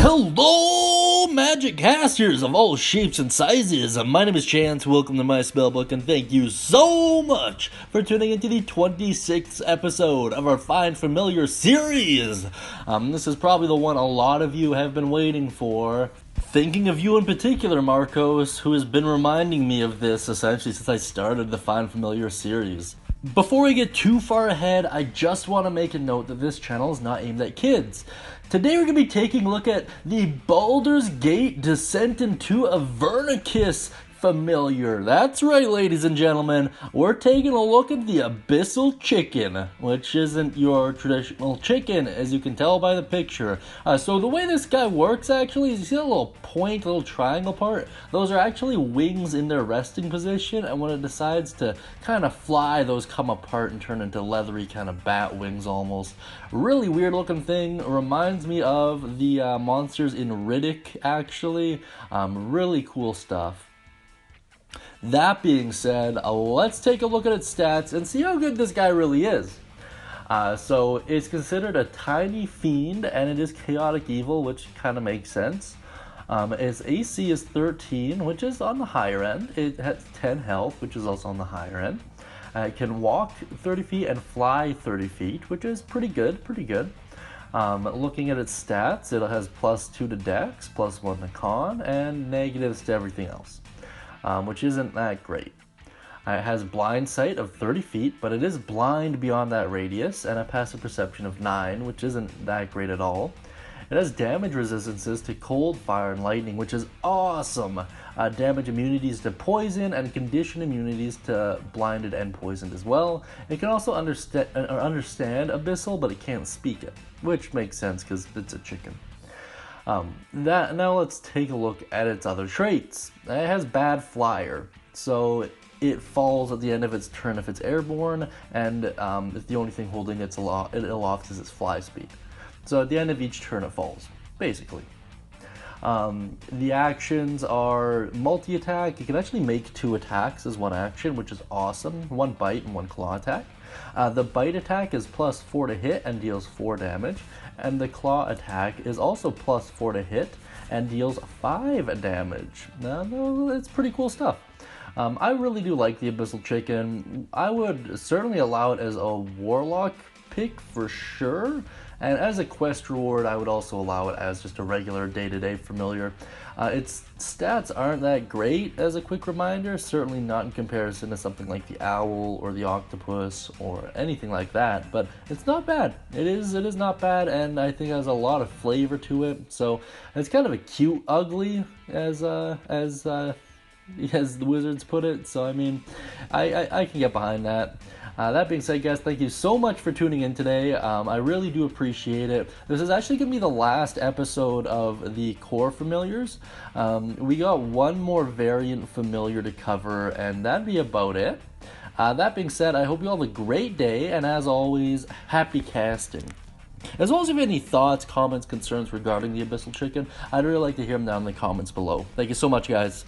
Hello, magic casters of all shapes and sizes. My name is Chance. Welcome to my spellbook, and thank you so much for tuning into the 26th episode of our Find Familiar series. This is probably the one a lot of you have been waiting for. Thinking of you in particular, Marcos, who has been reminding me of this essentially since I started the Find Familiar series. Before we get too far ahead, I just want to make a note that this channel is not aimed at kids. Today we're going to be taking a look at the Baldur's Gate Descent into Avernus familiar. That's right, ladies and gentlemen. We're taking a look at the Abyssal chicken, which isn't your traditional chicken, as you can tell by the picture. So the way this guy works, actually, is you see that little point, little triangle part? Those are actually wings in their resting position, and when it decides to kind of fly, those come apart and turn into leathery kind of bat wings almost. Really weird looking thing. Reminds me of the monsters in Riddick, actually. Really cool stuff. That being said, let's take a look at its stats and see how good this guy really is. So it's considered a tiny fiend, and it is chaotic evil, which kind of makes sense. Its AC is 13, which is on the higher end. It has 10 health, which is also on the higher end. It can walk 30 feet and fly 30 feet, which is pretty good, looking at its stats, it has +2 to Dex, +1 to Con, and negatives to everything else. Which isn't that great. It has blindsight of 30 feet, but it is blind beyond that radius, and a passive perception of 9, which isn't that great at all. It has damage resistances to cold, fire, and lightning, which is awesome. Damage immunities to poison, and condition immunities to blinded and poisoned as well. It can also understand Abyssal, but it can't speak it, which makes sense because it's a chicken. Now let's take a look at its other traits. It has Bad Flier, so it falls at the end of its turn if it's airborne, and if the only thing holding it aloft is its fly speed. So at the end of each turn it falls, basically. The actions are Multiattack. You can actually make 2 attacks as one action, which is awesome. 1 bite and 1 claw attack. The bite attack is +4 to hit and deals 4 damage, and the claw attack is also +4 to hit and deals 5 damage. Now, it's pretty cool stuff. I really do like the Abyssal Chicken. I would certainly allow it as a Warlock pick for sure, and as a quest reward I would also allow it as just a regular day-to-day familiar. Its stats aren't that great, as a quick reminder, certainly not in comparison to something like the owl or the octopus or anything like that, but it's not bad. It is not bad, and I think it has a lot of flavor to it. So it's kind of a cute ugly, as the wizards put it. So I mean, I can get behind that. That being said, guys, thank you so much for tuning in today. I really do appreciate it. This is actually going to be the last episode of the core familiars. We got one more variant familiar to cover, and that'd be about it. That being said, I hope you all have a great day, and as always, happy casting. As well as if you have any thoughts, comments, concerns regarding the Abyssal Chicken, I'd really like to hear them down in the comments below. Thank you so much, guys.